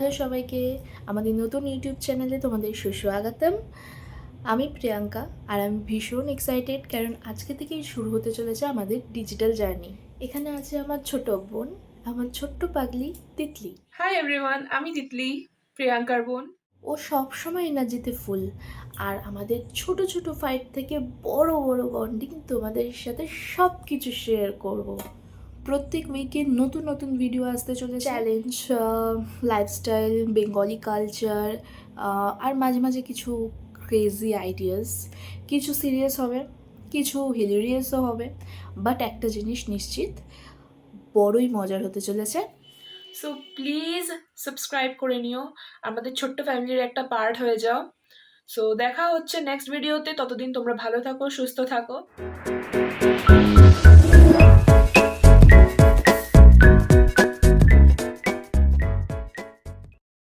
Hello সবাইকে, আমাদের নতুন ইউটিউব চ্যানেলে তোমাদের সুস্বাগতম। আমি প্রিয়াঙ্কা আর আমি ভীষণ এক্সাইটেড কারণ আজকে থেকেই শুরু হতে চলেছে আমাদের ডিজিটাল জার্নি। এখানে আছে আমার ছোট বোন, আমার ছোট্ট পাগলি তিতলি। হাই এভরিওয়ান, আমি তিতলি, প্রিয়াঙ্কার বোন। ও সবসময় এনার্জিতে ফুল আর আমাদের ছোট ছোট ফাইট থেকে বড় বড় বন্ডিং তোমাদের সাথে সব কিছু শেয়ার করব। প্রত্যেক উইকে নতুন নতুন ভিডিও আসতে চলেছে, চ্যালেঞ্জ, লাইফস্টাইল, বেঙ্গলি কালচার, আর মাঝে মাঝে কিছু ক্রেজি আইডিয়াস। কিছু সিরিয়াস হবে, কিছু হিলেরিয়াসও হবে, বাট একটা জিনিস নিশ্চিত, বড়ই মজার হতে চলেছে। সো প্লিজ সাবস্ক্রাইব করে নিও, আমাদের ছোট্ট ফ্যামিলির একটা পার্ট হয়ে যাও। সো দেখা হচ্ছে নেক্সট ভিডিওতে, ততদিন তোমরা ভালো থাকো, সুস্থ থাকো।